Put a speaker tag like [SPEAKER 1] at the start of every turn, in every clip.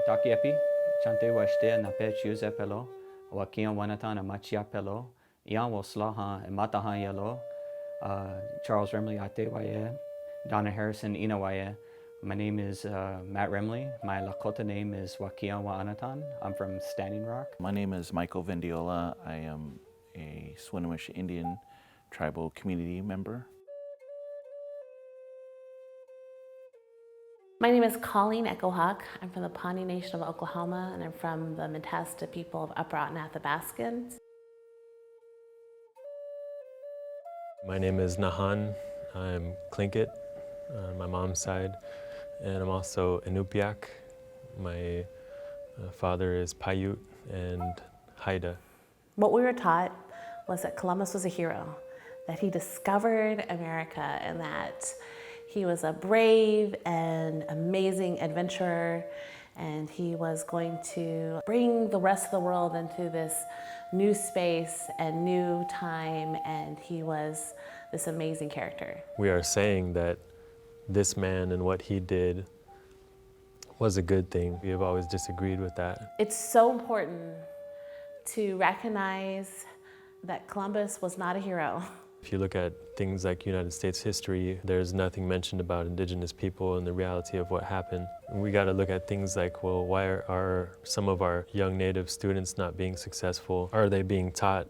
[SPEAKER 1] Takiepi, chante washte na pe chuse pelo, wakia wanatan a machia pelo, ian waslaha and mataha yelo, Charles Remley Atewaye, Donna Harrison Inawaye. My name is Matt Remley. My Lakota name is Wakia Waanatan. I'm from Standing Rock.
[SPEAKER 2] My name is Michael Vendiola. I am a Swinomish Indian tribal community member.
[SPEAKER 3] My name is Colleen Echohawk. I'm from the Pawnee Nation of Oklahoma, and I'm from the Metasta people of Upper Athabaskan.
[SPEAKER 4] My name is Nahan. I'm Tlingit on my mom's side, and I'm also Inupiaq. My father is Paiute and Haida.
[SPEAKER 3] What we were taught was that Columbus was a hero, that he discovered America, and that he was a brave and amazing adventurer, and he was going to bring the rest of the world into this new space and new time, and he was this amazing character.
[SPEAKER 4] We are saying that this man and what he did was a good thing. We have always disagreed with that.
[SPEAKER 3] It's so important to recognize that Columbus was not a hero.
[SPEAKER 4] If you look at things like United States history, there's nothing mentioned about Indigenous people and the reality of what happened. And we got to look at things like, well, why are some of our young Native students not being successful? Are they being taught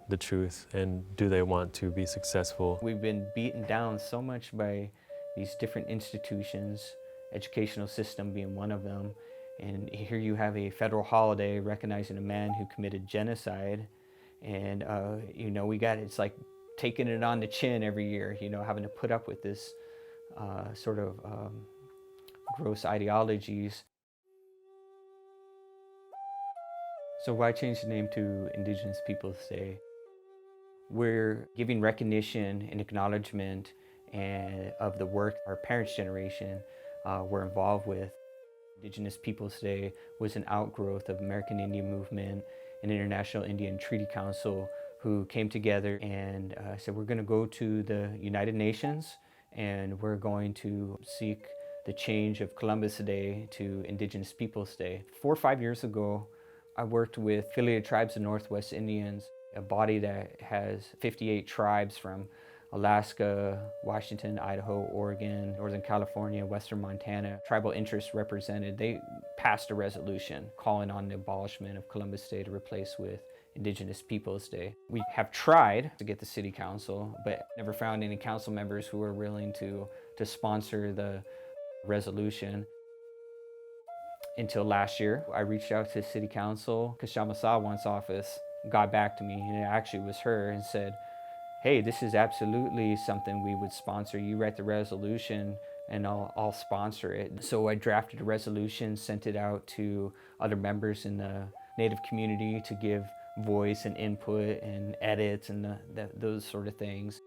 [SPEAKER 4] the truth, and do they want to be successful?
[SPEAKER 1] We've been beaten down so much by these different institutions, educational system being one of them. And here you have a federal holiday recognizing a man who committed genocide. And, it's like taking it on the chin every year, having to put up with this sort of gross ideologies. So why change the name to Indigenous Peoples Day? We're giving recognition and acknowledgement of the work our parents' generation were involved with. Indigenous Peoples Day was an outgrowth of American Indian Movement and International Indian Treaty Council, who came together and said, we're going to go to the United Nations and we're going to seek the change of Columbus Day to Indigenous Peoples Day. 4 or 5 years ago, I worked with Affiliated Tribes of Northwest Indians, a body that has 58 tribes from Alaska, Washington, Idaho, Oregon, Northern California, Western Montana. Tribal interests represented. They passed a resolution calling on the abolishment of Columbus Day to replace with Indigenous Peoples Day. We have tried to get the city council, but never found any council members who were willing to sponsor the resolution. Until last year, I reached out to city council. Kashama Sawan's office got back to me, and it actually was her, and said, hey, this is absolutely something we would sponsor. You write the resolution and I'll sponsor it. So I drafted a resolution, sent it out to other members in the Native community to give voice and input and edits and those sort of things.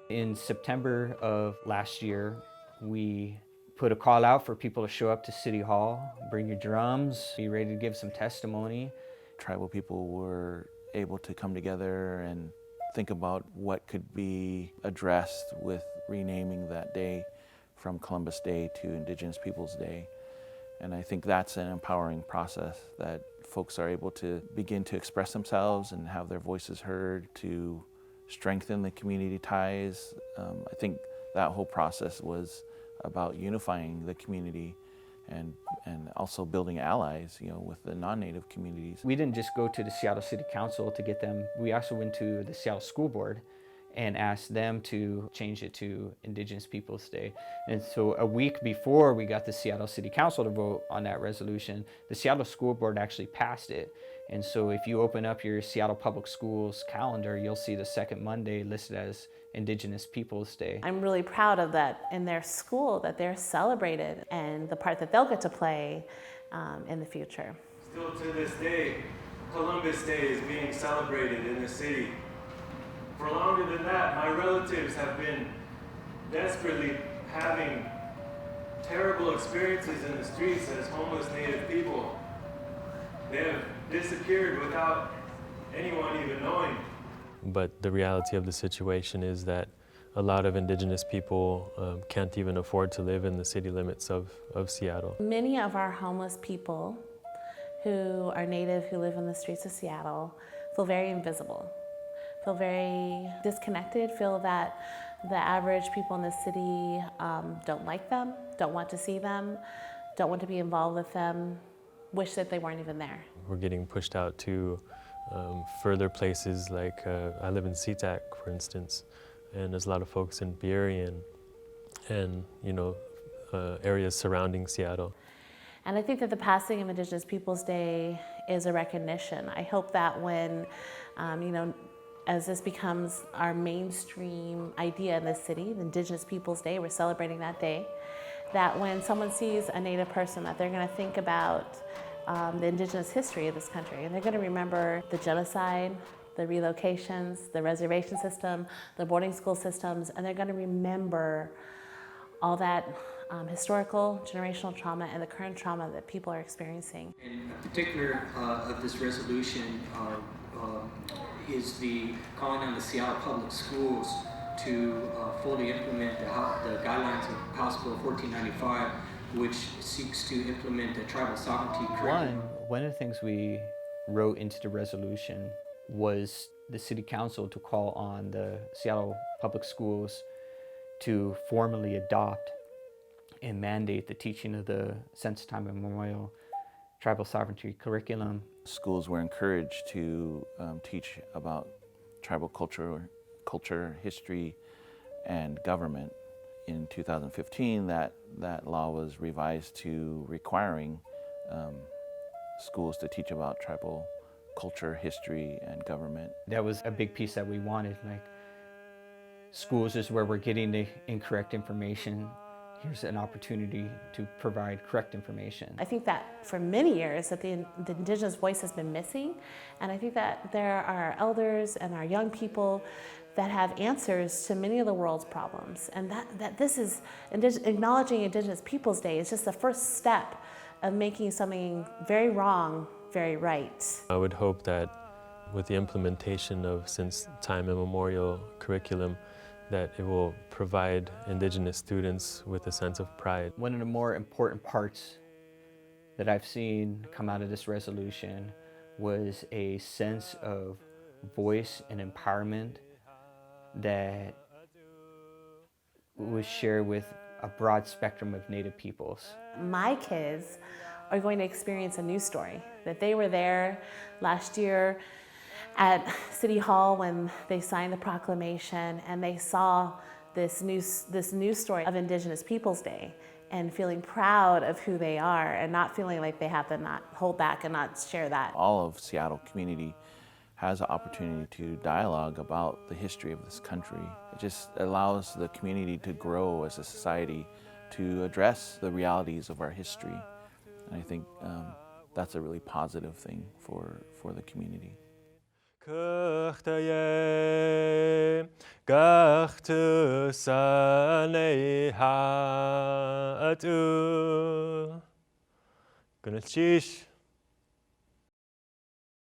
[SPEAKER 1] In September of last year, we put a call out for people to show up to City Hall, bring your drums, be ready to give some testimony.
[SPEAKER 2] Tribal people were able to come together and think about what could be addressed with renaming that day from Columbus Day to Indigenous Peoples Day. And I think that's an empowering process, that folks are able to begin to express themselves and have their voices heard, to strengthen the community ties. I think that whole process was about unifying the community and also building allies, with the non-Native communities.
[SPEAKER 1] We didn't just go to the Seattle City Council to get them. We also went to the Seattle School Board and asked them to change it to Indigenous Peoples Day. And so a week before we got the Seattle City Council to vote on that resolution, the Seattle School Board actually passed it. And so if you open up your Seattle Public Schools calendar, you'll see the second Monday listed as Indigenous Peoples Day.
[SPEAKER 3] I'm really proud of that in their school, that they're celebrated and the part that they'll get to play in the future.
[SPEAKER 5] Still to this day, Columbus Day is being celebrated in the city. For longer than that, my relatives have been desperately having terrible experiences in the streets as homeless Native people. They have disappeared without anyone even knowing.
[SPEAKER 4] But the reality of the situation is that a lot of Indigenous people can't even afford to live in the city limits of Seattle.
[SPEAKER 3] Many of our homeless people who are Native, who live in the streets of Seattle, feel very invisible, feel very disconnected, feel that the average people in the city don't like them, don't want to see them, don't want to be involved with them, wish that they weren't even there.
[SPEAKER 4] We're getting pushed out to further places like, I live in SeaTac, for instance, and there's a lot of folks in Beery and you know, areas surrounding Seattle.
[SPEAKER 3] And I think that the passing of Indigenous Peoples Day is a recognition. I hope that when, you know, as this becomes our mainstream idea in this city, the Indigenous Peoples Day, we're celebrating that day, that when someone sees a Native person, that they're gonna think about the Indigenous history of this country. And they're gonna remember the genocide, the relocations, the reservation system, the boarding school systems, and they're gonna remember all that historical, generational trauma and the current trauma that people are experiencing.
[SPEAKER 6] In particular of this resolution is the calling on the Seattle Public Schools to fully implement the guidelines of House Bill 1495, which seeks to implement the tribal sovereignty curriculum.
[SPEAKER 1] One of the things we wrote into the resolution was the City Council to call on the Seattle Public Schools to formally adopt and mandate the teaching of the since time immemorial tribal sovereignty curriculum.
[SPEAKER 2] Schools were encouraged to teach about tribal culture, history, and government. In 2015, that law was revised to requiring schools to teach about tribal culture, history, and government.
[SPEAKER 1] That was a big piece that we wanted. Like, schools is where we're getting the incorrect information. Here's an opportunity to provide correct information.
[SPEAKER 3] I think that for many years that the Indigenous voice has been missing, and I think that there are elders and our young people that have answers to many of the world's problems, and that this is acknowledging Indigenous Peoples Day is just the first step of making something very wrong very right.
[SPEAKER 4] I would hope that with the implementation of since time immemorial curriculum, that it will provide Indigenous students with a sense of pride.
[SPEAKER 1] One of the more important parts that I've seen come out of this resolution was a sense of voice and empowerment that was shared with a broad spectrum of Native peoples.
[SPEAKER 3] My kids are going to experience a new story, that they were there last year at City Hall when they signed the proclamation, and they saw this new story of Indigenous Peoples Day and feeling proud of who they are and not feeling like they have to not hold back and not share that.
[SPEAKER 2] All of Seattle community has an opportunity to dialogue about the history of this country. It just allows the community to grow as a society, to address the realities of our history. And I think that's a really positive thing for the community.
[SPEAKER 4] Gonna